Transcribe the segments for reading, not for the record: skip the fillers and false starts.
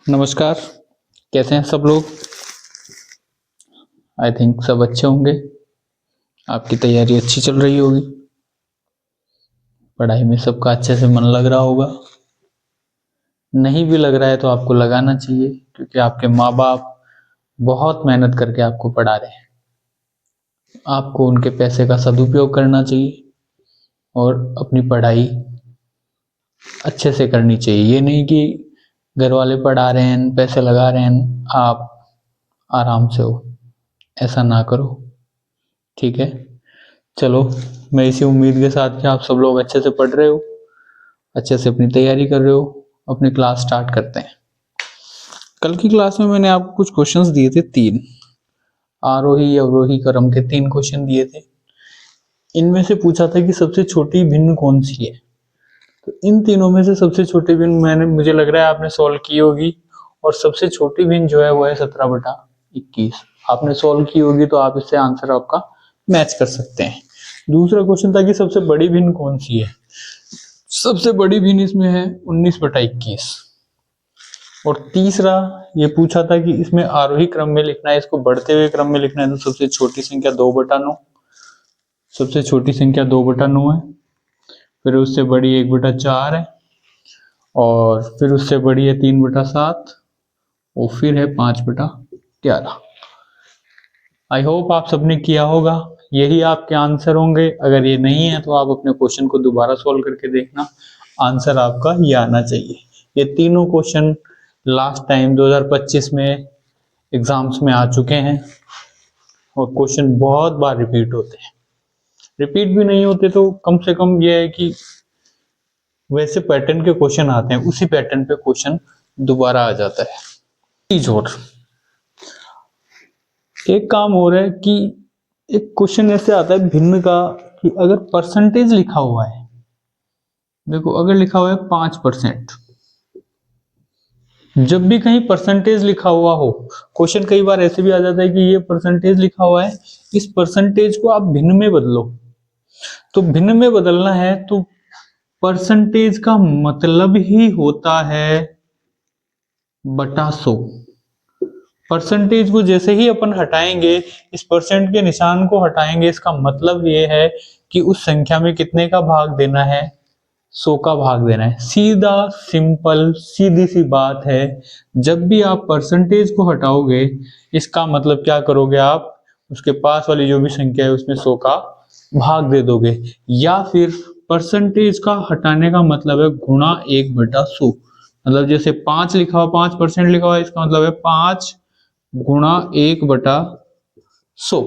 नमस्कार। कैसे हैं सब लोग? आई थिंक सब अच्छे होंगे। आपकी तैयारी अच्छी चल रही होगी। पढ़ाई में सबका अच्छे से मन लग रहा होगा। नहीं भी लग रहा है तो आपको लगाना चाहिए, क्योंकि आपके माँ बाप बहुत मेहनत करके आपको पढ़ा रहे हैं। आपको उनके पैसे का सदुपयोग करना चाहिए और अपनी पढ़ाई अच्छे से करनी चाहिए। ये नहीं कि घर वाले पढ़ा रहे हैं, पैसे लगा रहे हैं, आप आराम से हो। ऐसा ना करो, ठीक है? चलो, मैं इसी उम्मीद के साथ कि आप सब लोग अच्छे से पढ़ रहे हो, अच्छे से अपनी तैयारी कर रहे हो, अपनी क्लास स्टार्ट करते हैं। कल की क्लास में मैंने आपको कुछ क्वेश्चंस दिए थे, 3 आरोही अवरोही क्रम के 3 क्वेश्चन दिए थे। इनमें से पूछा था कि सबसे छोटी भिन्न कौन सी है। तो इन तीनों में से सबसे छोटी भिन्न मुझे लग रहा है आपने सॉल्व की होगी, और सबसे छोटी भिन्न जो है वो है 17/21। आपने सॉल्व की होगी तो आप इससे आंसर आपका मैच कर सकते हैं। दूसरा क्वेश्चन था कि सबसे बड़ी भिन्न कौन सी है। सबसे बड़ी भिन्न इसमें है 19/21। और तीसरा ये पूछा था कि इसमें आरोही क्रम में लिखना है, इसको बढ़ते हुए क्रम में लिखना है, तो सबसे छोटी संख्या 2/9। सबसे छोटी संख्या 2/9 है। फिर उससे बड़ी 1/4 है, और फिर उससे बड़ी है 3/7, और फिर है 5/11। आई होप आप सबने किया होगा, यही आपके आंसर होंगे। अगर ये नहीं है तो आप अपने क्वेश्चन को दोबारा सॉल्व करके देखना, आंसर आपका ये आना चाहिए। ये तीनों क्वेश्चन लास्ट टाइम 2025 में एग्जाम्स में आ चुके हैं, और क्वेश्चन बहुत बार रिपीट होते हैं। रिपीट भी नहीं होते तो कम से कम ये है कि वैसे पैटर्न के क्वेश्चन आते हैं, उसी पैटर्न पे क्वेश्चन दोबारा आ जाता है। चीज और एक काम हो रहा है कि एक क्वेश्चन ऐसे आता है भिन्न का, कि अगर परसेंटेज लिखा हुआ है, देखो अगर लिखा हुआ है 5%, जब भी कहीं परसेंटेज लिखा हुआ हो, क्वेश्चन कई बार ऐसे भी आ जाता है कि ये परसेंटेज लिखा हुआ है, इस परसेंटेज को आप भिन्न में बदलो। तो भिन्न में बदलना है तो परसेंटेज का मतलब ही होता है बटा 100। परसेंटेज को जैसे ही अपन हटाएंगे, इस परसेंट के निशान को हटाएंगे, इसका मतलब ये है कि उस संख्या में कितने का भाग देना है, 100 का भाग देना है। सीधा सिंपल सीधी सी बात है। जब भी आप परसेंटेज को हटाओगे, इसका मतलब क्या करोगे, आप उसके पास वाली जो भी संख्या है उसमें 100 का भाग दे दोगे। या फिर परसेंटेज का हटाने का मतलब है गुणा 1/100। मतलब जैसे 5 लिखा हुआ, 5% लिखा हुआ है, इसका मतलब है 5 गुणा 1/100।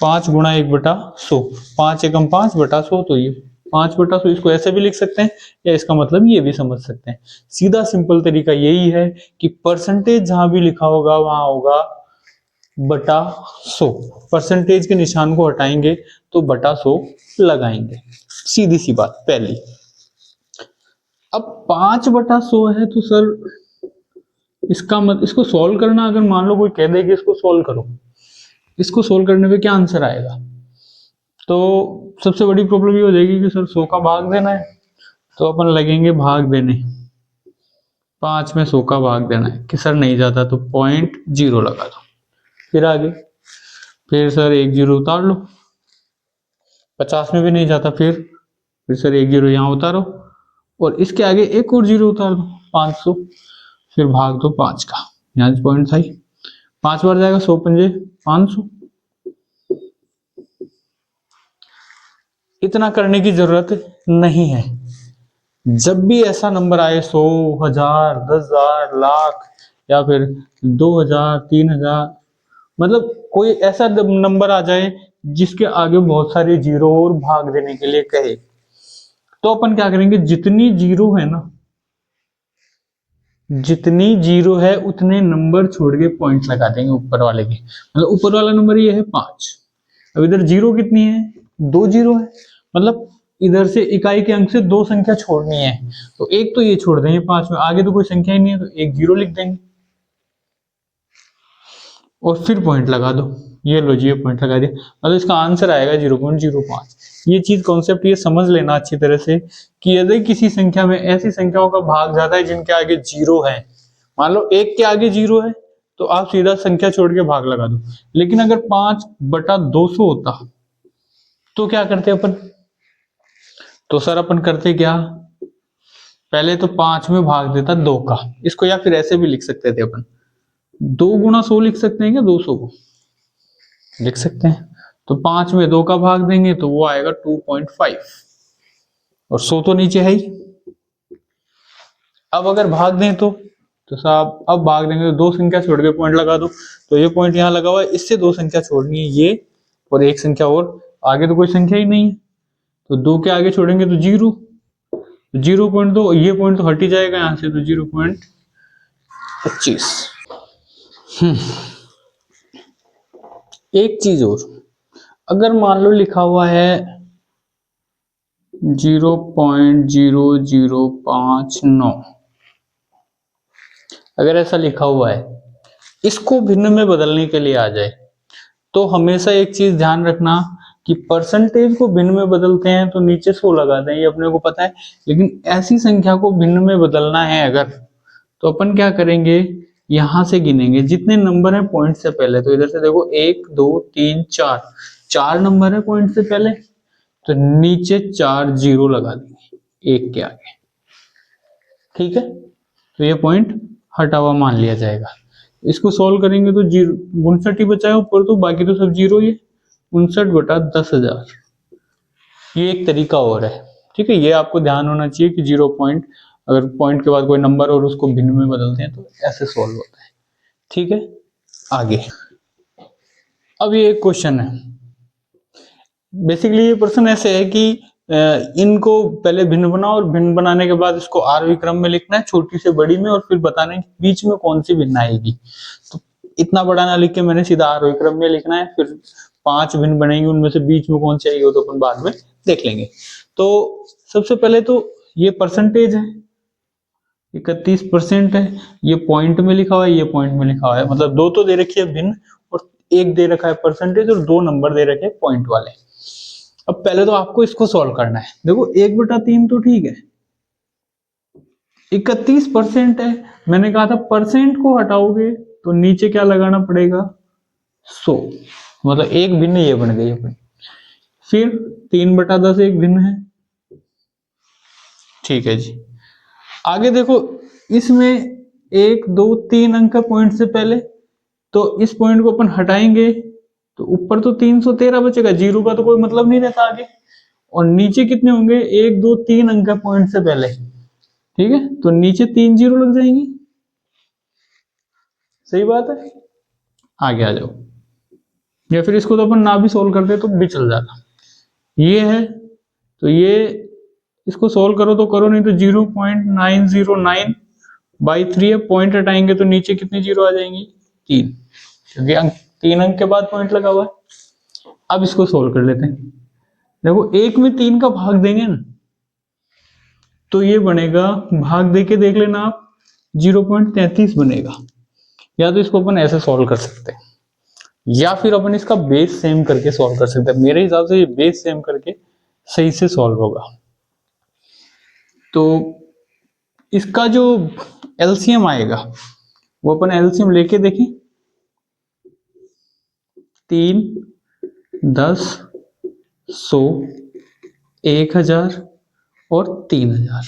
5 गुणा 1/100, 5 एकम 5/100, तो ये 5/100। इसको ऐसे भी लिख सकते हैं, या इसका मतलब ये भी समझ सकते हैं। सीधा सिंपल तरीका यही है कि परसेंटेज जहां भी लिखा होगा वहां होगा बटा 100। परसेंटेज के निशान को हटाएंगे तो बटा 100 लगाएंगे। सीधी सी बात पहली। अब 5/100 है तो सर इसको सॉल्व करना, अगर मान लो कोई कह दे कि इसको सॉल्व करो, इसको सोल्व करने पे क्या आंसर आएगा, तो सबसे बड़ी प्रॉब्लम ये हो जाएगी कि सर 100 का भाग देना है। तो अपन लगेंगे भाग देने, 5 में 100 का भाग देना है, कि सर नहीं जाता तो 0.0 लगा दो। फिर आगे, फिर सर 1 0 उतार लो, 50 में भी नहीं जाता, फिर सर 1 0 यहाँ उतारो, और इसके आगे एक और 0 उतार दो, 500। फिर भाग दो 5 का, यहाँ पॉइंट था ही, 5 बार जाएगा, 100 पंजे 500। इतना करने की जरूरत नहीं है। जब भी ऐसा नंबर आए, 100, 1000, 10,000, लाख, या फिर 2000, 3000, मतलब कोई ऐसा नंबर आ जाए जिसके आगे बहुत सारे जीरो और भाग देने के लिए कहे, तो अपन क्या करेंगे, जितनी जीरो है ना, जितनी जीरो है उतने नंबर छोड़ के पॉइंट लगा देंगे ऊपर वाले के। मतलब ऊपर वाला नंबर ये है 5, अब इधर जीरो कितनी है, 2 जीरो है, मतलब इधर से इकाई के अंक से 2 संख्या छोड़नी है, तो एक तो ये छोड़ देंगे 5 में, आगे तो कोई संख्या ही नहीं है, तो एक 0 लिख देंगे, और फिर पॉइंट लगा दो। ये लो जी, ये पॉइंट लगा दिया, मतलब इसका आंसर आएगा 0.05। ये चीज कॉन्सेप्ट ये समझ लेना अच्छी तरह से, कि यदि किसी संख्या में ऐसी संख्याओं का भाग ज्यादा है जिनके आगे जीरो है, मान लो 1 के आगे 0 है तो आप सीधा संख्या छोड़ के भाग लगा दो, लेकिन अगर 5/200 होता तो क्या करते अपन? तो सर अपन करते क्या, पहले तो 5 में भाग देता 2 का, इसको या फिर ऐसे भी लिख सकते थे अपन, 2 × 100 लिख सकते हैं क्या, 200 को लिख सकते हैं। तो 5 में 2 का भाग देंगे तो वो आएगा 2.5, और 100 तो नीचे है ही। अब अगर भाग दें तो साहब अब भाग देंगे तो 2 संख्या छोड़ के पॉइंट लगा दो, तो ये पॉइंट यहाँ लगा हुआ है, इससे 2 संख्या छोड़नी है ये, और 1 संख्या और, आगे तो कोई संख्या ही नहीं है, तो 2 के आगे छोड़ेंगे तो 0, 0.2, ये पॉइंट तो हट ही जाएगा यहाँ से, तो 0.25। एक चीज और, अगर मान लो लिखा हुआ है 0.0059, अगर ऐसा लिखा हुआ है, इसको भिन्न में बदलने के लिए आ जाए, तो हमेशा एक चीज ध्यान रखना कि परसेंटेज को भिन्न में बदलते हैं तो नीचे 100 लगाते हैं, ये अपने को पता है, लेकिन ऐसी संख्या को भिन्न में बदलना है अगर, तो अपन क्या करेंगे, यहां से गिनेंगे जितने नंबर है पॉइंट से पहले, तो इधर से देखो 1 2 3 4, 4 नंबर है पॉइंट से पहले, तो नीचे 4 0 लगा देंगे 1 के आगे, ठीक है, तो ये पॉइंट हटा हुआ मान लिया जाएगा। इसको सॉल्व करेंगे तो 59 ही बचा है ऊपर, तो बाकी तो सब 0 ही है, 59/10,000, ये एक तरीका और है, ठीक है, ये आपको ध्यान होना चाहिए कि 0 पॉइंट, अगर पॉइंट के बाद कोई नंबर और उसको भिन्न में बदलते हैं तो ऐसे सॉल्व होता है, ठीक है। आगे अब ये एक क्वेश्चन है, बेसिकली ये प्रश्न ऐसे है कि इनको पहले भिन्न बनाओ और भिन्न बनाने के बाद इसको आरोही क्रम में लिखना है, छोटी से बड़ी में, और फिर बताना है कि बीच में कौन सी भिन्न आएगी। तो इतना बड़ा ना लिख के मैंने सीधा आरोही क्रम में लिखना है, फिर 5 भिन्न बनेंगे, उनमें से बीच में कौन सी आएगी वो तो अपन बाद में देख लेंगे। तो सबसे पहले तो ये परसेंटेज है, 31% है, ये पॉइंट में लिखा हुआ है, ये पॉइंट में लिखा हुआ है, मतलब 2 तो दे रखी है भिन्न, और 1 दे रखा है परसेंटेज, और 2 नंबर दे रखे हैं पॉइंट वाले। अब पहले तो आपको इसको सॉल्व करना है, देखो 1/3 तो ठीक है, 31% है, मैंने कहा था परसेंट को हटाओगे तो नीचे क्या लगाना पड़ेगा, 100, मतलब एक भिन्न ये बन गई अपनी, फिर 3/10 एक भिन्न है, ठीक है जी। आगे देखो इसमें 1 2 3 अंक का पॉइंट से पहले, तो इस पॉइंट को अपन हटाएंगे तो ऊपर तो 313 बचेगा, 0 का तो कोई मतलब नहीं रहता आगे, और नीचे कितने होंगे, 1 2 3 अंक का पॉइंट से पहले, ठीक है, तो नीचे 3 0 लग जाएंगी, सही बात है। आगे आ जाओ, या फिर इसको तो अपन ना भी सोल्व करते तो भी चल जाता, ये है, तो ये इसको सोल्व करो तो करो, नहीं तो 0.909/3 है, पॉइंट हटाएंगे तो नीचे कितनी 0 आ जाएंगी, 3, क्योंकि 3 अंक के बाद पॉइंट लगा हुआ है। अब इसको सोल्व कर लेते हैं, देखो 1 में 3 का भाग देंगे ना, तो ये बनेगा, भाग दे के देख लेना आप, 0.33 बनेगा, या तो इसको अपन ऐसे सॉल्व कर सकते हैं, या फिर अपन इसका बेस सेम करके सॉल्व कर सकते हैं, मेरे हिसाब से ये बेस सेम करके सही से सॉल्व होगा। तो इसका जो एलसीएम आएगा वो अपन एलसीएम लेके देखें, 3 10 100 1000 और 3000,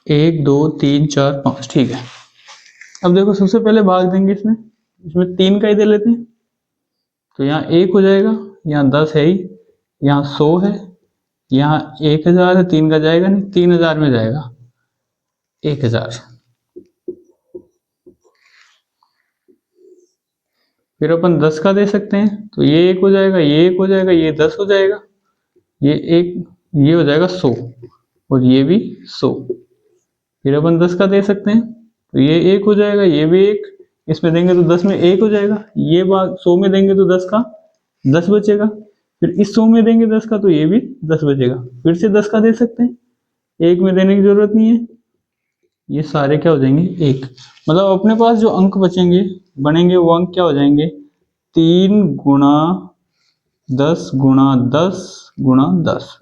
1 2 3 4 5, ठीक है। अब देखो सबसे पहले भाग देंगे इसमें 3 का ही दे लेते हैं, तो यहाँ 1 हो जाएगा, यहाँ 10 है ही, यहाँ 100 है, यहाँ 1000 है, 3 का जाएगा नहीं, 3000 में जाएगा 1000, फिर अपन 10 का दे सकते हैं, तो ये 1 हो जाएगा, ये 1 हो जाएगा, ये 10 हो जाएगा, ये 1, ये हो जाएगा 100, और ये भी 100, फिर अपन 10 का दे सकते हैं, तो ये 1 हो जाएगा, ये भी 1, इसमें देंगे तो 10 में 1 हो जाएगा, ये बात 100 में देंगे तो 10 का 10 बचेगा, फिर इस 100 में देंगे 10 का, तो ये भी 10 बचेगा, फिर से 10 का दे सकते हैं, 1 में देने की जरूरत नहीं है, ये सारे क्या हो जाएंगे 1, मतलब अपने पास जो अंक बनेंगे वो अंक क्या हो जाएंगे, 3 × 10 × 10 × 10,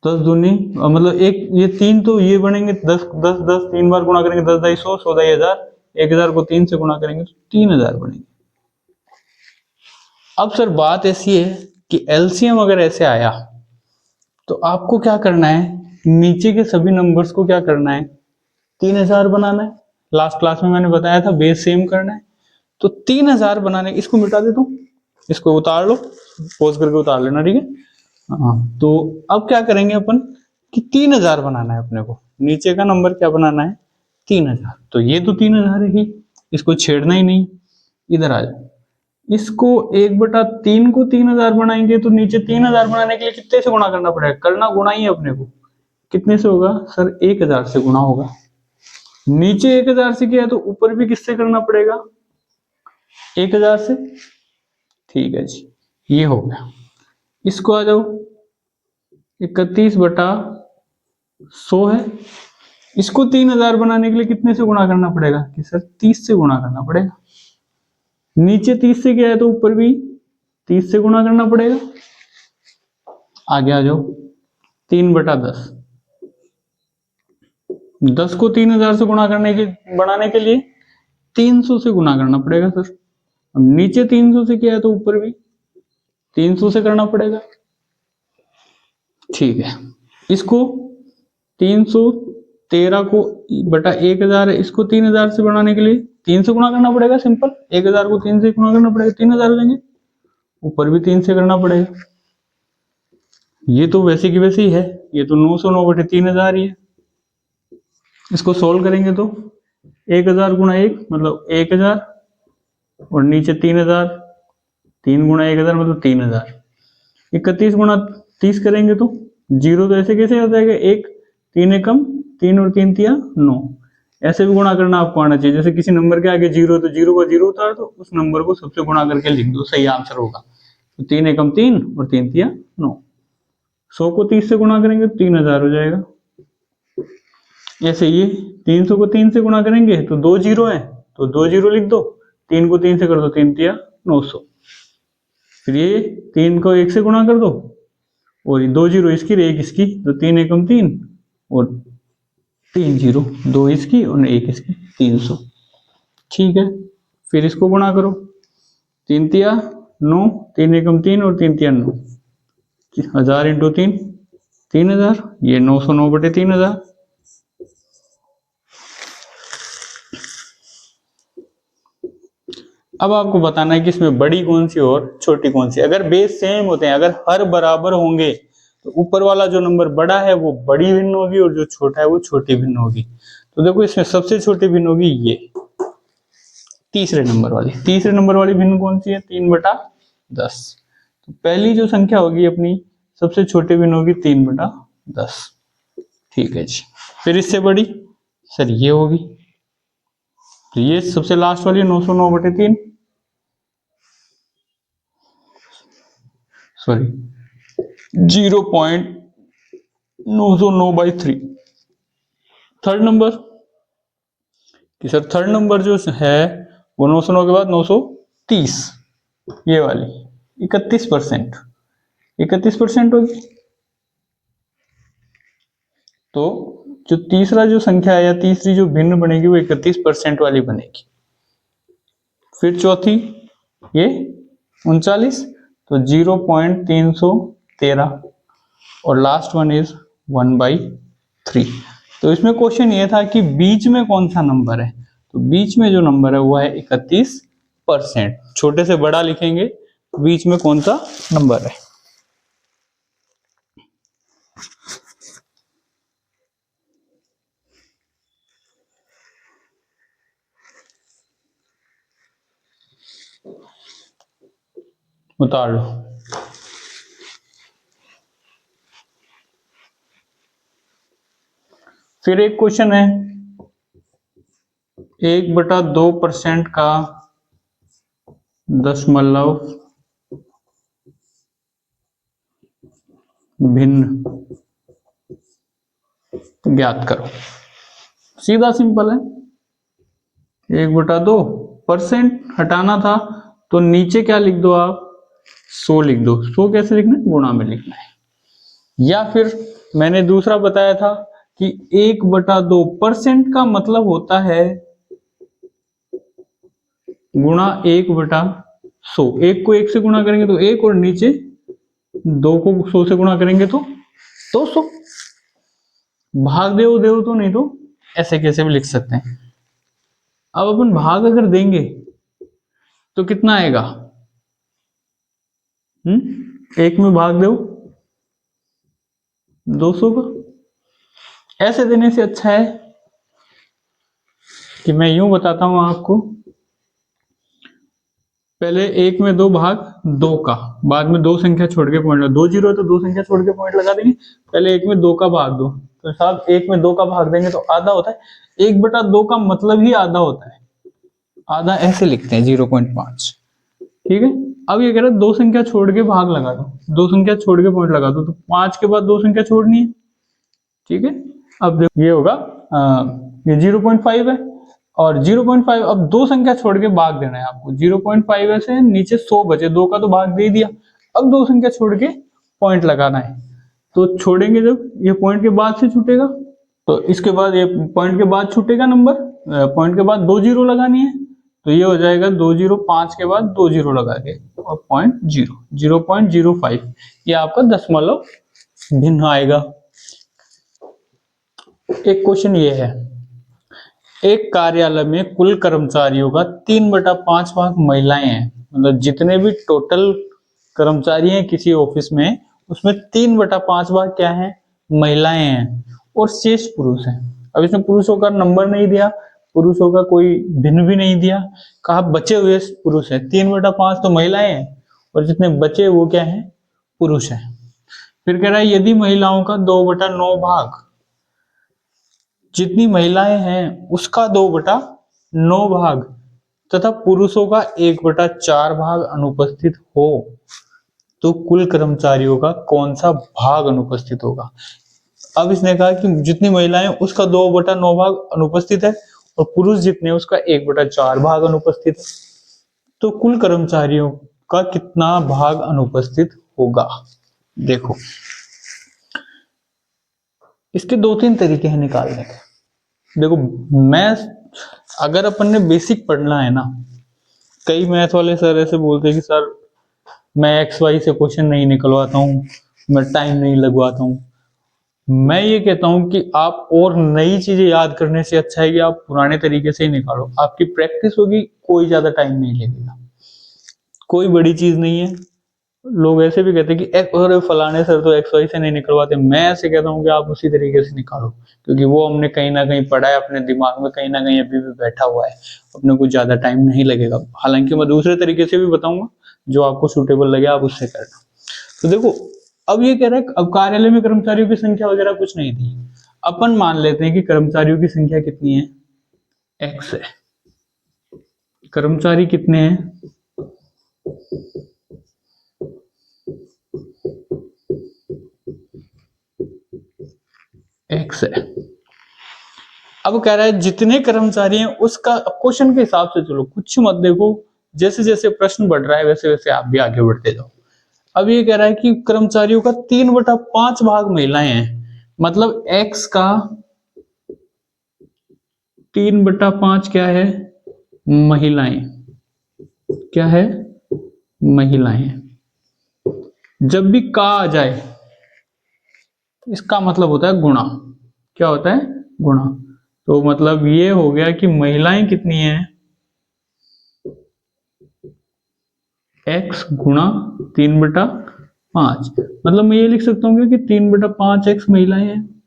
10 दूनी मतलब एक, ये 3 तो ये बनेंगे 10 10 10, 3 बार गुणा करेंगे 10 दाई 100, 100 दाई 1000, 1000 को 3 से गुणा करेंगे तो 3000 बनेंगे। अब सर बात ऐसी है कि एलसीएम अगर ऐसे आया तो आपको क्या करना है, नीचे के सभी नंबर्स को क्या करना है, 3000 बनाना है। लास्ट क्लास में मैंने बताया था बेस सेम करना है। तो 3000 बनाने, इसको मिटा देता हूं, इसको उतार लो, पॉज करके उतार लेना, ठीक है। हाँ, तो अब क्या करेंगे अपन कि 3000 बनाना है अपने को, नीचे का नंबर क्या बनाना है, 3000। तो ये तो 3000 है ही, इसको छेड़ना ही नहीं। इधर आ जाओ, इसको 1/3 को 3000 बनाएंगे तो नीचे 3000 बनाने के लिए कितने से गुणा करना पड़ेगा, करना गुणा ही है अपने को। कितने से होगा सर, 1000 से गुणा होगा। नीचे 1000 से किया है तो ऊपर भी किससे करना पड़ेगा, 1000 से। ठीक है जी, ये हो गया। इसको आ जाओ, 31/100 है। इसको 3000 बनाने के लिए कितने से गुणा करना पड़ेगा कि सर 30 से गुणा करना पड़ेगा। नीचे 30 से किया है तो ऊपर भी 30 से गुणा करना पड़ेगा। आगे आ जाओ, 3/10, 10 को 3000 से गुणा करने के बनाने के लिए 300 से गुणा करना पड़ेगा सर। अब नीचे 300 से किया है तो ऊपर भी 300 से करना पड़ेगा। ठीक है, इसको 313 को बटा 1000 है, इसको 3000 से बनाने के लिए 3 से गुणा करना पड़ेगा, सिंपल। 1000 को 3 से गुणा करना पड़ेगा, 3000 हो जाएंगे। ऊपर भी 3 से करना पड़ेगा। ये तो वैसे की वैसे ही है, ये तो 909 बटे 3000 ही है। इसको सोल्व करेंगे तो 1000 गुणा 1 मतलब 1000, और नीचे 3000, 3 गुणा 1000 मतलब 3000। 31 गुणा 30 करेंगे तो जीरो, तो ऐसे कैसे आ जाएगा, 1 3 एकम 3 और 3 तिया 9। ऐसे भी गुणा करना आपको आना चाहिए, जैसे किसी नंबर के आगे जीरो तो जीरो का जीरो उतार दो, उस नंबर को सबसे गुणा करके लिख दो, सही आंसर होगा। तो 3 एकम 3 और 3 तिया 9। 100 को 30 से गुणा करेंगे तो 3000 हो जाएगा। ऐसे ये 300 को 3 से गुणा करेंगे तो 2 जीरो है, तो 2 जीरो लिख दो। 3 को 3 से कर दो, 3 तिया 900। फिर ये 3 को 1 से गुणा कर दो, और 2 जीरो इसकी 1 इसकी, तो 3 एकम 3 और 3 जीरो, 2 इसकी और 1 इसकी, 300। ठीक है, फिर इसको गुणा करो, 3 तिया 9, 3 एकम 3 और 3 तिया 9, 1000 इंटू 3 3000, ये 909 बटे 3000। अब आपको बताना है कि इसमें बड़ी कौन सी और छोटी कौन सी। अगर बेस सेम होते हैं, अगर हर बराबर होंगे, तो ऊपर वाला जो नंबर बड़ा है वो बड़ी भिन्न होगी और जो छोटा है वो छोटी भिन्न होगी। तो देखो इसमें सबसे छोटी भिन्न होगी ये तीसरे नंबर वाली भिन्न कौन सी है, 3/10। तो पहली जो संख्या होगी अपनी सबसे छोटी भिन्न होगी 3/10। ठीक है जी, फिर इससे बड़ी सर ये होगी, तो ये सबसे लास्ट वाली 909 बटे 3, सॉरी 0.909/3। थर्ड नंबर कि सर थर्ड नंबर जो है वो 909 के बाद 930, ये वाली 31%, 31% होगी। तो जो तीसरा जो संख्या है या तीसरी जो भिन्न बनेगी वो 31% वाली बनेगी। फिर चौथी ये 39, तो 0.313, और लास्ट वन इज 1/3। तो इसमें क्वेश्चन ये था कि बीच में कौन सा नंबर है, तो बीच में जो नंबर है वो है 31%। छोटे से बड़ा लिखेंगे, बीच में कौन सा नंबर है। उतार लो। फिर एक क्वेश्चन है 1/2% का दशमलव भिन्न ज्ञात करो। सीधा सिंपल है, 1/2% हटाना था तो नीचे क्या लिख दो आप, 100 लिख दो। 100 कैसे लिखना है, गुणा में लिखना है। या फिर मैंने दूसरा बताया था कि 1/2% का मतलब होता है गुणा 1/100। एक को 1 से गुणा करेंगे तो 1, और नीचे 2 को 100 से गुणा करेंगे तो 200। भाग देव तो नहीं तो ऐसे कैसे भी लिख सकते हैं। अब अपन भाग अगर देंगे तो कितना आएगा? 1 में भाग दो 200 का। ऐसे देने से अच्छा है कि मैं यूं बताता हूं आपको, पहले 1 में 2 भाग 2 का, बाद में 2 संख्या छोड़ के पॉइंट, 2 जीरो है तो 2 संख्या छोड़ के पॉइंट लगा देंगे। पहले 1 में 2 का भाग दो, तो साहब 1 में 2 का भाग देंगे तो आधा होता है। 1/2 का मतलब ही आधा होता है, आधा ऐसे लिखते हैं 0.5। ठीक है। अब ये कह रहा है 2 संख्या छोड़ के भाग लगा दो, 2 संख्या छोड़ के पॉइंट लगा दो, तो 5 के बाद 2 संख्या छोड़नी है। ठीक है। अब देखो ये होगा ये 0.5 है, और 0.5 अब 2 संख्या छोड़ के भाग देना है आपको। 0.5 से नीचे 100 बचे, 2 का तो भाग दे दिया, अब 2 संख्या छोड़ के पॉइंट लगाना है। तो छोड़ेंगे जब, ये पॉइंट के बाद से छूटेगा, तो इसके बाद ये पॉइंट के बाद छूटेगा नंबर, पॉइंट के बाद 2 जीरो लगानी है, तो ये हो जाएगा 2 जीरो, 5 के बाद 2 जीरो लगा के और 0.05, ये आपका दशमलव भिन्न आएगा। एक क्वेश्चन ये है, एक कार्यालय में कुल कर्मचारियों का 3/5 भाग महिलाएं हैं। मतलब जितने भी टोटल कर्मचारी हैं किसी ऑफिस में, उसमें 3/5 भाग क्या है? महिलाएं हैं, और शेष पुरुष हैं। अब इसमें पुरुषों का नंबर नहीं दिया, पुरुषों का कोई भिन्न भी नहीं दिया, कहा बचे हुए पुरुष है। 3/5 तो महिलाएं हैं, और जितने बचे वो क्या है? पुरुष है। फिर कह रहा है यदि महिलाओं का 2/9 भाग, जितनी महिलाएं हैं उसका 2/9 भाग, तथा पुरुषों का 1/4 भाग अनुपस्थित हो, तो कुल कर्मचारियों का कौन सा भाग अनुपस्थित होगा? अब इसने कहा कि जितनी महिलाएं उसका 2/9 भाग अनुपस्थित है, और पुरुष जितने उसका 1/4 भाग अनुपस्थित है, तो कुल कर्मचारियों का कितना भाग अनुपस्थित होगा? देखो, इसके 2-3 तरीके हैं निकालने के। देखो, मैथ अगर अपन ने बेसिक पढ़ना है ना, कई मैथ वाले सर ऐसे बोलते हैं कि सर मैं XY से क्वेश्चन नहीं निकलवाता हूँ, मैं टाइम नहीं लगवाता हूँ। मैं ये कहता हूँ कि आप और नई चीजें याद करने से अच्छा है कि आप पुराने तरीके से ही निकालो। आपकी प्रैक्टिस होगी, कोई ज्यादा टाइम नहीं लगेगा, कोई बड़ी चीज नहीं है। लोग ऐसे भी कहते हैं कि अरे फलाने सर तो XY से नहीं निकलवाते। मैं ऐसे कहता हूँ कि आप उसी तरीके से निकालो, क्योंकि वो हमने कहीं ना कहीं पढ़ा है, अपने दिमाग में कहीं ना कहीं अभी भी बैठा हुआ है, अपने को ज्यादा टाइम नहीं लगेगा। हालांकि मैं दूसरे तरीके से भी बताऊंगा, जो आपको सूटेबल लगे आप उससे करना। तो देखो, अब ये कह रहा है अब कार्यालय में कर्मचारियों की संख्या वगैरह कुछ नहीं थी। अपन मान लेते हैं कि कर्मचारियों की संख्या कितनी है? X है। कर्मचारी कितने हैं? X है। अब कह रहा है जितने कर्मचारी हैं उसका, क्वेश्चन के हिसाब से चलो, कुछ मत देखो, जैसे जैसे प्रश्न बढ़ रहा है वैसे वैसे आप भी आगे बढ़ते जाओ। अब ये कह रहा है कि कर्मचारियों का 3/5 भाग महिलाएं हैं, मतलब X का 3/5 क्या है? महिलाएं। क्या है? महिलाएं। जब भी का आ जाए, इसका मतलब होता है गुणा। क्या होता है? गुणा। तो मतलब ये हो गया कि महिलाएं कितनी हैं? X गुणा 3/5। मतलब मैं ये लिख सकता हूँ कि 3/5 X महिलाएं हैं।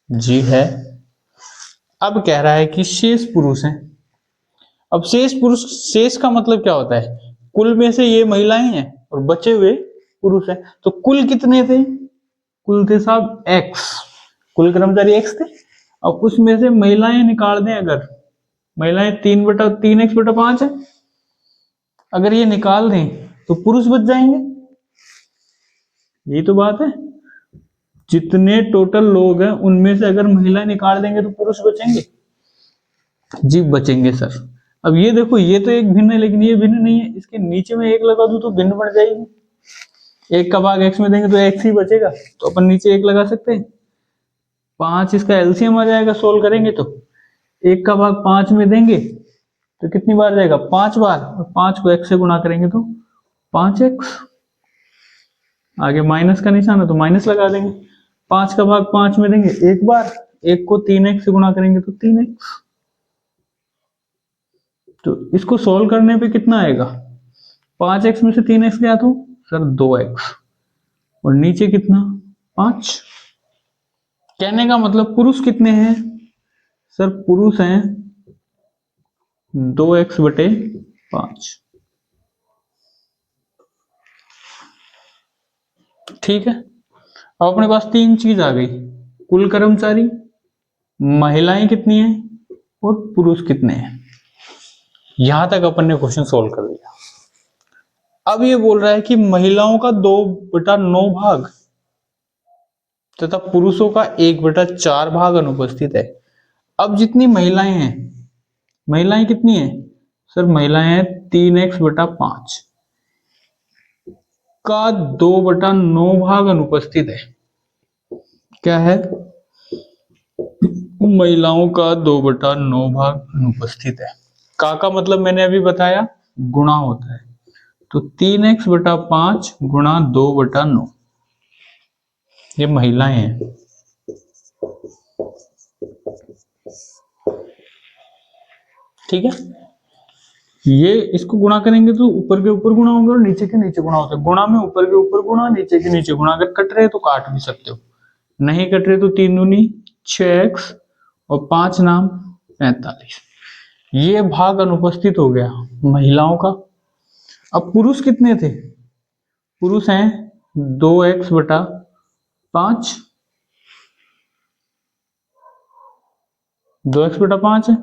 जी है। अब कह रहा है कि शेष पुरुष हैं। अब शेष पुरुष, शेष का मतलब क्या होता है? कुल में से ये महिलाएं हैं और बचे हुए पुरुष हैं। तो कुल कितने थे? कुल थे साहब X, कुल कर्मचारी X थे। अब उसमें से महिलाएं निकाल दें, अगर महिलाएं 3/5 है, अगर ये निकाल दें तो पुरुष बच जाएंगे। यही तो बात है, जितने टोटल लोग हैं उनमें से अगर महिलाएं निकाल देंगे तो पुरुष बचेंगे। जी बचेंगे सर। अब ये देखो, ये तो एक भिन्न है, लेकिन ये भिन्न नहीं है, इसके नीचे में एक लगा दूं तो भिन्न बन जाएगी। एक का भाग x में देंगे तो x ही बचेगा, तो अपन नीचे एक लगा सकते हैं। 5 इसका एलसीएम आ जाएगा सोल्व करेंगे तो। एक का भाग 5 में देंगे तो कितनी बार जाएगा, 5 बार, और 5 को x से गुणा करेंगे तो 5x। आगे माइनस का निशान है तो माइनस लगा देंगे। 5 का भाग 5 में देंगे एक बार, एक को 3x से गुणा करेंगे तो 3x। तो इसको सोल्व करने पे कितना आएगा, 5x में से 3x गया तो सर 2x, और नीचे कितना 5। कहने का मतलब पुरुष कितने हैं सर, पुरुष हैं 2x बटे 5। ठीक है, अब अपने पास तीन चीज आ गई, कुल कर्मचारी, महिलाएं कितनी हैं और पुरुष कितने हैं। यहां तक अपन ने क्वेश्चन सोल्व कर लिया। अब ये बोल रहा है कि महिलाओं का 2/9 भाग तथा पुरुषों का 1/4 भाग अनुपस्थित है। अब जितनी महिलाएं हैं, महिलाएं कितनी है सर, महिलाएं हैं 3x/5 का 2/9 भाग अनुपस्थित है। क्या है, महिलाओं का 2/9 भाग अनुपस्थित है। का मतलब मैंने अभी बताया गुणा होता है, तो 3x/5 गुणा 2/9, ये महिलाएं हैं। ठीक है, ये इसको गुणा करेंगे तो ऊपर के ऊपर गुणा होंगे और नीचे के नीचे गुणा होता है। गुणा में ऊपर के ऊपर गुणा, नीचे के नीचे गुणा। अगर कट रहे तो काट भी सकते हो, नहीं कट रहे तो 3 दूनी 6x और 5 नाम 45। ये भाग अनुपस्थित हो गया महिलाओं का। अब पुरुष कितने थे, पुरुष हैं 2x/5, 2x/5 है।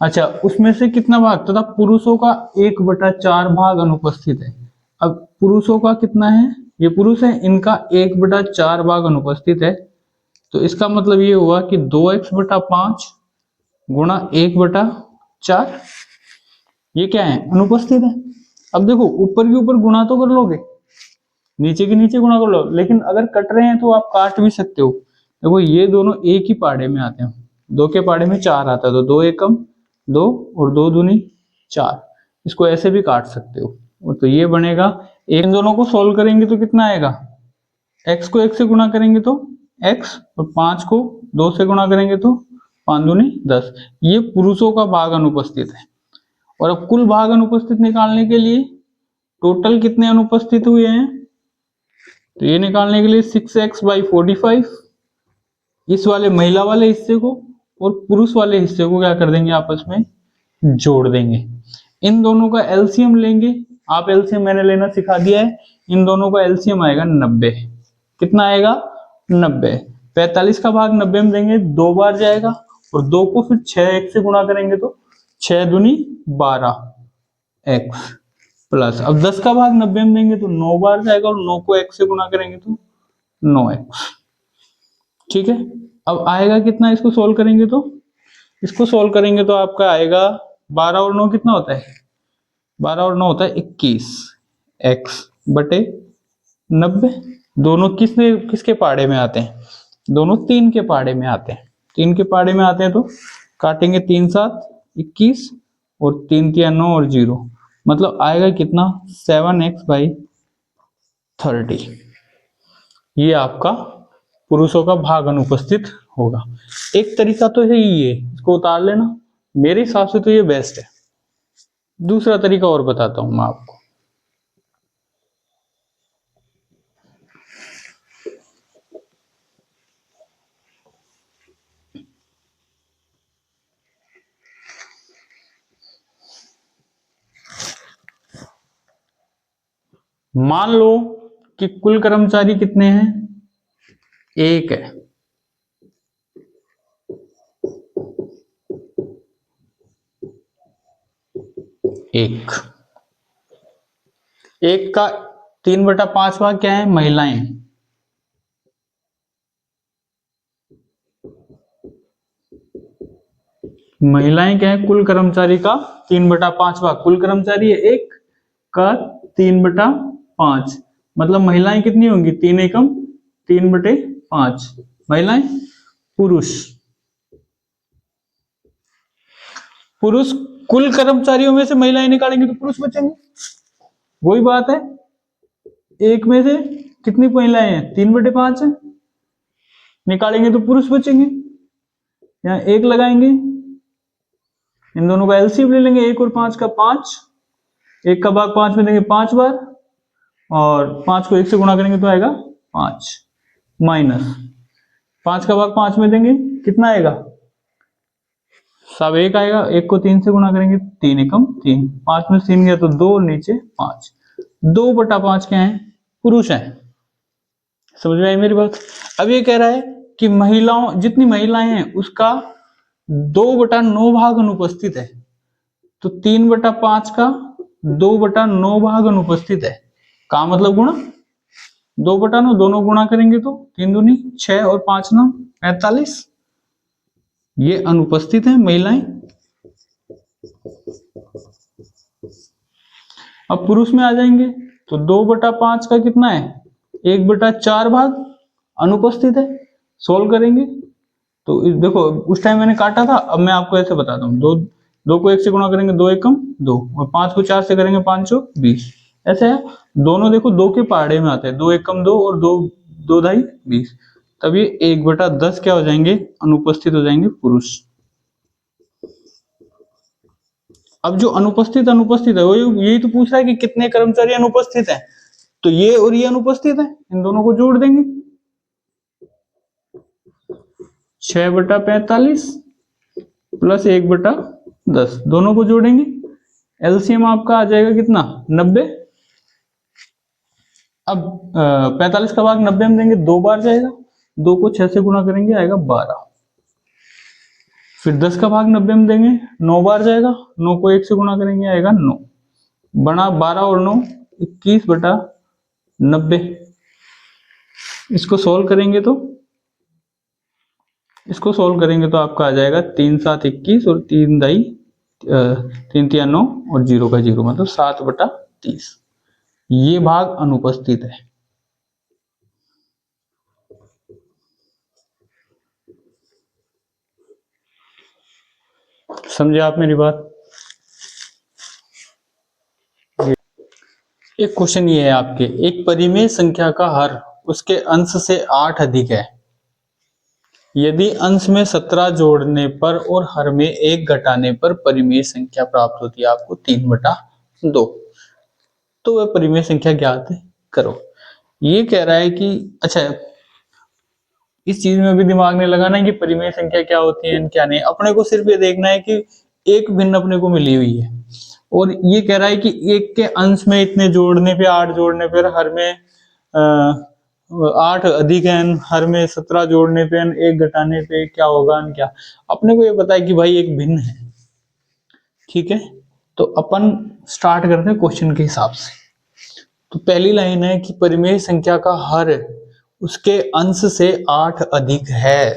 अच्छा, उसमें से कितना भाग, तथा पुरुषों का 1/4 भाग अनुपस्थित है। अब पुरुषों का कितना है, ये पुरुष है, इनका 1/4 भाग अनुपस्थित है। तो इसका मतलब ये हुआ कि 2x/5 गुणा 1/4, ये क्या है, अनुपस्थित है। अब देखो ऊपर के ऊपर गुणा तो कर लोगे, नीचे के नीचे गुणा कर लो, लेकिन अगर कट रहे हैं तो आप काट भी सकते हो। देखो ये दोनों एक ही पाड़े में आते हैं, 2 के पाड़े में 4 आता है, तो 2 एकम 2 और 2 दूनी 4। इसको ऐसे भी काट सकते हो, और तो ये बनेगा। इन दोनों को सोल्व करेंगे तो कितना आएगा, x को 1 से गुणा करेंगे तो x, और 5 को 2 से गुणा करेंगे तो 5 दूनी 10। ये पुरुषों का भाग अनुपस्थित है। और अब कुल भाग अनुपस्थित निकालने के लिए टोटल कितने अनुपस्थित हुए हैं, तो ये निकालने के लिए 6x/45 इस वाले महिला वाले हिस्से को और पुरुष वाले हिस्से को क्या कर देंगे, आपस में जोड़ देंगे। इन दोनों का एलसीएम लेंगे, आप एलसीएम मैंने लेना सिखा दिया है। इन दोनों का एलसीएम आएगा 90। कितना आएगा, 90। 45 का भाग 90 में देंगे, 2 बार जाएगा, और 2 को फिर 6x से गुणा करेंगे तो 6 दूनी 12x प्लस, अब 10 का भाग 90 में देंगे तो 9 बार जाएगा, और 9 को x से गुणा करेंगे तो 9x। ठीक है, अब आएगा कितना, इसको सोल्व करेंगे तो, इसको सोल्व करेंगे तो आपका आएगा 12 और 9 कितना होता है, 12 और 9 होता है 21 x/90। दोनों किसके पाड़े में आते हैं, दोनों 3 के पाड़े में आते हैं। 3 के पाड़े में आते हैं तो काटेंगे, 3 7 21 और 3 3 9 और 0, मतलब आएगा कितना 7x/30। ये आपका पुरुषों का भाग अनुपस्थित होगा। एक तरीका तो है ये, इसको उतार लेना, मेरे हिसाब से तो ये बेस्ट है। दूसरा तरीका और बताता हूं मैं आपको। मान लो कि कुल कर्मचारी कितने हैं, 1 है। एक का 3/5 भाग क्या है, महिलाएं। महिलाएं क्या है, कुल कर्मचारी का 3/5 भाग। कुल कर्मचारी है 1 का 3/5, मतलब महिलाएं कितनी होंगी, 3 एकम 3/5 महिलाएं। पुरुष, पुरुष कुल कर्मचारियों में से महिलाएं निकालेंगे तो पुरुष बचेंगे, वही बात है। एक में से कितनी महिलाएं हैं, 3/5 है, निकालेंगे तो पुरुष बचेंगे। यहाँ एक लगाएंगे, इन दोनों का एलसीएम ले लेंगे, 1 और 5 का 5, 1 का भाग 5 में देंगे 5 बार, और 5 को 1 से गुणा करेंगे तो आएगा 5, माइनस 5 का भाग 5 में देंगे कितना आएगा, सब 1 आएगा, 1 को 3 से गुणा करेंगे 3 एकम 3, 5 में 3 गया तो 2 और नीचे 5, 2/5 क्या है, पुरुष है। समझ में आई मेरी बात। अब ये कह रहा है कि महिलाओं, जितनी महिलाएं हैं उसका 2/9 भाग अनुपस्थित है, तो 3/5 का 2/9 भाग अनुपस्थित है, का मतलब गुणा 2/9, दोनों गुणा करेंगे तो 3 दूनी 6 और 5 9 45, ये अनुपस्थित है महिलाएं। अब पुरुष में आ जाएंगे तो 2/5 का कितना है, 1/4 भाग अनुपस्थित है। सोल्व करेंगे तो देखो उस टाइम मैंने काटा था, अब मैं आपको ऐसे बताता हूँ, 2 को 1 से गुणा करेंगे 2 एकम 2, और 5 को 4 से करेंगे 5 चौ 20, ऐसे है। दोनों देखो 2 के पहाड़े में आते हैं, 2 एकम 2 और 2 2 ढाई 20, तब ये 1/10 क्या हो जाएंगे, अनुपस्थित हो जाएंगे पुरुष। अब जो अनुपस्थित अनुपस्थित है वो यही तो पूछ रहा है कि कितने कर्मचारी अनुपस्थित हैं, तो ये और ये अनुपस्थित है, इन दोनों को जोड़ देंगे, 6/45 प्लस 1/10, दोनों को जोड़ेंगे, एलसीएम आपका आ जाएगा कितना, 90। अब 45 का भाग 90 में देंगे 2 बार जाएगा, 2 को 6 से गुणा करेंगे आएगा 12, फिर 10 का भाग 90 में देंगे 9 बार जाएगा, 9 को 1 से गुणा करेंगे आएगा 9, बना 12 और 9 21/90। इसको सोल्व करेंगे तो आपका आ जाएगा 3 7 21 और 3 दाई 3 3 9 और 0 का 0, मतलब 7/30, ये भाग अनुपस्थित है। समझे आप मेरी बात। एक क्वेश्चन ये है आपके, एक परिमेय संख्या का हर उसके अंश से 8 अधिक है, यदि अंश में 17 जोड़ने पर और हर में 1 घटाने पर परिमेय संख्या प्राप्त होती है आपको 3/2, तो वह परिमेय संख्या ज्ञात करो। ये कह रहा है कि अच्छा, इस चीज में भी दिमाग नहीं लगाना है कि परिमेय संख्या क्या होती है क्या नहीं, अपने को सिर्फ ये देखना है कि एक भिन्न अपने को मिली हुई है, और ये कह रहा है कि एक के अंश में इतने जोड़ने पे 8 जोड़ने पर हर में 8 अधिक है, हर में 17 जोड़ने पे 1 घटाने पे क्या होगा, क्या अपने को ये पता है कि भाई एक भिन्न है। ठीक है, तो अपन स्टार्ट करते हैं क्वेश्चन के हिसाब से। तो पहली लाइन है कि परिमेय संख्या का हर उसके अंश से 8 अधिक है।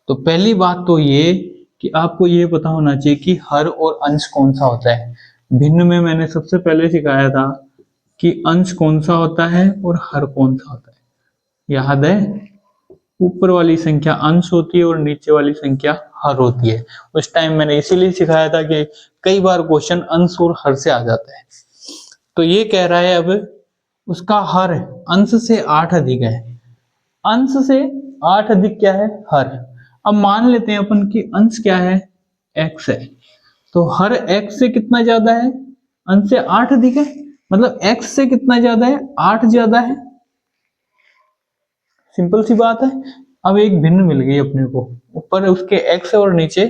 तो पहली बात तो ये कि आपको ये पता होना चाहिए कि हर और अंश कौन सा होता है। भिन्न में मैंने सबसे पहले सिखाया था कि अंश कौन सा होता है और हर कौन सा होता है, याद है। ऊपर वाली संख्या अंश होती है और नीचे वाली संख्या हर होती है। उस टाइम मैंने इसीलिए सिखाया था कि कई बार क्वेश्चन अंश और हर से आ जाता है। तो ये कह रहा है अब उसका हर अंश से 8 अधिक है, अंश से 8 अधिक क्या है, हर। अब मान लेते हैं अपन कि अंश क्या है, x है, तो हर x से कितना ज्यादा है, अंश से 8 अधिक है, मतलब x से कितना ज्यादा है, 8 ज्यादा है। सिंपल सी बात है। अब एक भिन्न मिल गई अपने को, ऊपर उसके x है और नीचे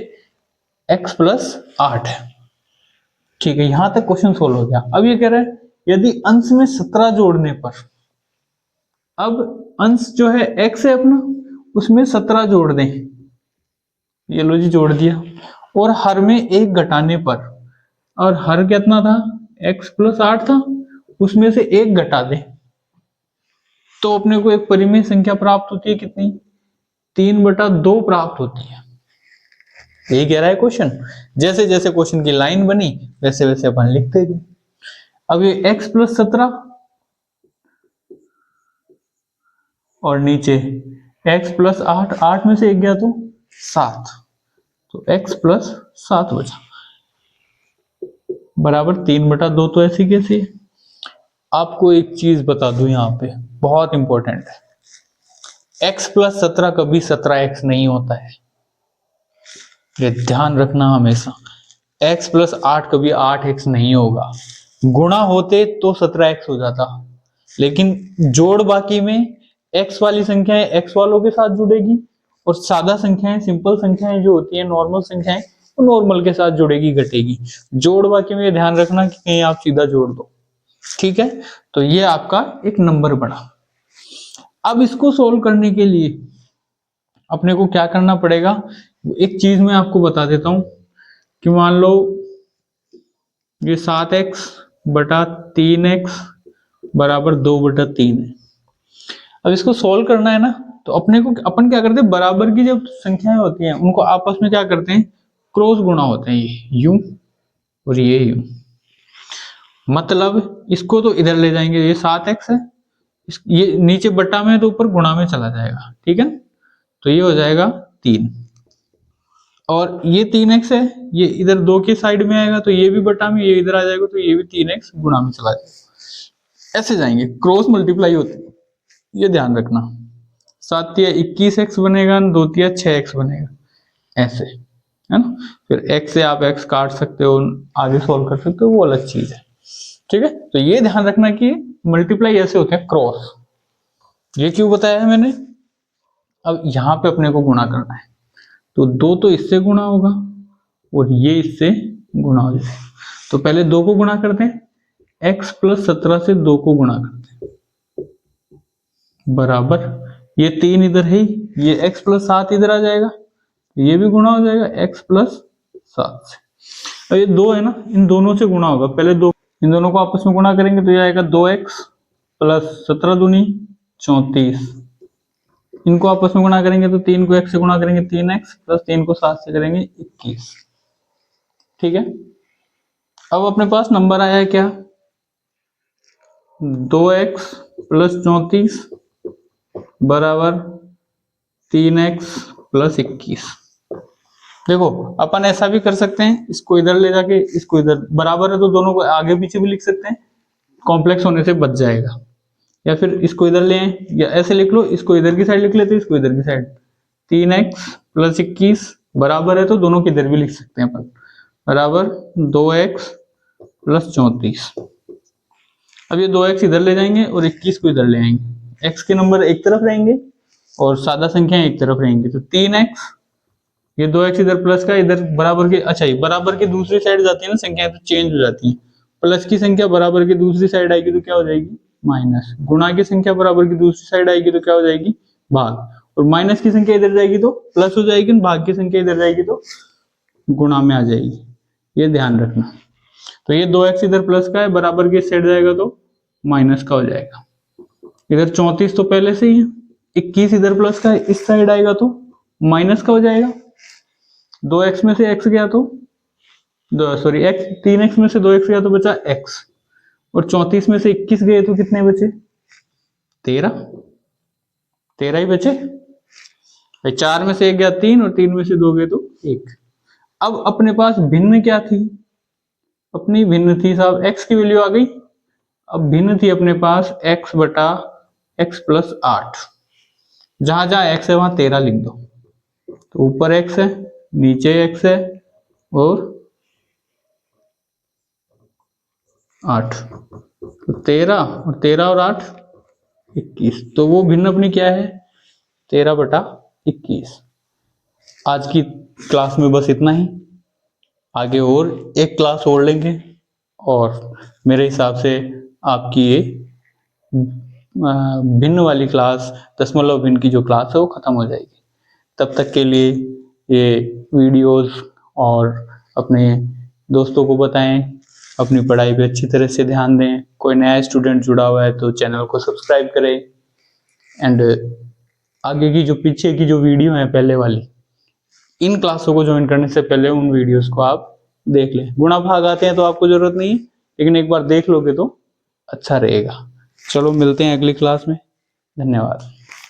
x प्लस 8 है। ठीक है, यहां तक क्वेश्चन सोल्व हो गया। अब ये कह रहा है यदि अंश में 17 जोड़ने पर, अब अंश जो है x है अपना, उसमें 17 जोड़ दें, ये लो जी जोड़ दिया, और हर में 1 घटाने पर, और हर कितना था, x प्लस 8 था, उसमें से 1 घटा दें, तो अपने को एक परिमेय संख्या प्राप्त होती है कितनी, 3/2 प्राप्त होती है। यही कह रहा है क्वेश्चन। जैसे जैसे क्वेश्चन की लाइन बनी वैसे वैसे अपन लिखते गए। अब ये x प्लस 17 और नीचे x प्लस 8, 8 में से 1 गया तो 7, तो x प्लस 7 बचा बराबर 3/2। तो ऐसी कैसी है? आपको एक चीज बता दूं यहाँ पे, बहुत इंपॉर्टेंट है, x प्लस 17 कभी 17x नहीं होता है, ये ध्यान रखना हमेशा। x प्लस 8 कभी 8x नहीं होगा, गुणा होते तो 17x हो जाता, लेकिन जोड़ बाकी में x वाली संख्याएं x वालों के साथ जुड़ेगी और सादा संख्याएं, सिंपल संख्याएं जो होती है, नॉर्मल संख्याएं, वो नॉर्मल के साथ जुड़ेगी, घटेगी। जोड़ बाकी में ध्यान रखना कि कहीं आप सीधा जोड़ दो, ठीक है। तो ये आपका एक नंबर बना। अब इसको सोल्व करने के लिए अपने को क्या करना पड़ेगा, एक चीज मैं आपको बता देता हूं कि मान लो ये 7x बटा 3x बराबर 2/3 है। अब इसको सोल्व करना है ना, तो अपने को अपन क्या करते हैं, बराबर की जब संख्याएं होती हैं उनको आपस में क्या करते हैं, क्रॉस गुणा होते हैं, ये यूं और ये यूं। मतलब इसको तो इधर ले जाएंगे, ये 7x है, ये नीचे बटा में तो ऊपर गुणा में चला जाएगा, ठीक है। तो ये हो जाएगा 3, और ये 3x है, ये इधर 2 के साइड में आएगा, तो ये भी बटा में, ये इधर आ जाएगा, तो ये भी 3x गुणा में चला जाएगा। ऐसे जाएंगे, क्रॉस मल्टीप्लाई होते हैं, ये ध्यान रखना। 7 या 21x बनेगा, 2 या 6x बनेगा, ऐसे है ना। फिर x से आप x काट सकते हो, आगे सोल्व कर सकते हो, वो अलग चीज है, ठीक है। तो ये ध्यान रखना कि मल्टीप्लाई ऐसे होते हैं, क्रॉस। ये क्यों बताया है मैंने? अब यहाँ पे अपने को गुणा करना है, तो 2 तो इससे गुणा होगा और ये इससे गुणा हो जाएगा। तो पहले 2 को गुणा करते हैं, x प्लस 17 से 2 को गुणा करते हैं बराबर, ये 3 इधर है, ये x प्लस 7 इधर आ जाएगा, ये भी गुणा हो जाएगा x प्लस 7 से। अब ये 2 है ना, इन दोनों से गुणा होगा, पहले 2, इन दोनों को आपस में गुणा करेंगे तो ये आएगा 2x प्लस 17 दूनी 34, इनको आपस में गुणा करेंगे तो 3 को x से गुणा करेंगे 3x प्लस 3 को 7 से करेंगे 21, ठीक है। अब अपने पास नंबर आया है क्या, 2x प्लस 34 बराबर 3x प्लस 21। देखो अपन ऐसा भी कर सकते हैं, इसको इधर ले जाके, इसको इधर, बराबर है तो दोनों को आगे पीछे भी लिख सकते हैं, कॉम्प्लेक्स होने से बच जाएगा। या फिर इसको इधर ले आए, या ऐसे लिख लो, इसको इधर की साइड लिख लेते हैं, इसको इधर की साइड, 3x प्लस 21 बराबर है तो दोनों की इधर भी लिख सकते हैं अपन, बराबर 2x प्लस 34। अब ये 2x इधर ले जाएंगे और 21 को इधर ले आएंगे, x के नंबर एक तरफ रहेंगे और सादा संख्या एक तरफ रहेंगी, तो 3x, ये 2x इधर प्लस का, इधर बराबर के, अच्छा ये बराबर के दूसरी साइड जाती है ना संख्या, तो चेंज हो जाती है, प्लस की संख्या बराबर की दूसरी साइड आएगी तो क्या हो जाएगी, माइनस। गुणा की संख्या बराबर की दूसरी साइड आएगी तो क्या हो जाएगी, भाग। और माइनस की संख्या इधर जाएगी तो प्लस हो जाएगी, भाग की संख्या इधर जाएगी तो गुणा में आ जाएगी, ये ध्यान रखना। तो ये 2x इधर प्लस का है, बराबर के साइड जाएगा तो माइनस का हो जाएगा। इधर 34 तो पहले से ही है, 21 इधर प्लस का है, इस साइड आएगा तो माइनस का हो जाएगा। 2x में से x गया तो सॉरी x, 3x में से 2x गया तो बचा x, और 34 में से 21 गए तो कितने बचे, 13 ही बचे। 4 में से 1 गया 3, और 3 में से 2 गए तो 1। अब अपने पास भिन्न क्या थी, अपनी भिन्न थी साहब, x की वैल्यू आ गई। अब भिन्न थी अपने पास x बटा x प्लस 8, जहां जहां x है वहां 13 लिख दो, तो ऊपर x है, नीचे x है और 8, तो 13 और 8 21, तो वो भिन्न अपनी क्या है, 13/21। आज की क्लास में बस इतना ही, आगे और एक क्लास और लेंगे और मेरे हिसाब से आपकी ये भिन्न वाली क्लास, दशमलव भिन्न की जो क्लास है वो खत्म हो जाएगी। तब तक के लिए ये वीडियोस और अपने दोस्तों को बताएं, अपनी पढ़ाई पे अच्छी तरह से ध्यान दें। कोई नया स्टूडेंट जुड़ा हुआ है तो चैनल को सब्सक्राइब करें, एंड आगे की जो पीछे की जो वीडियो है पहले वाली, इन क्लासों को ज्वाइन करने से पहले उन वीडियोस को आप देख लें। गुणा भाग आते हैं तो आपको जरूरत नहीं है, लेकिन एक बार देख लोगे तो अच्छा रहेगा। चलो मिलते हैं अगली क्लास में, धन्यवाद।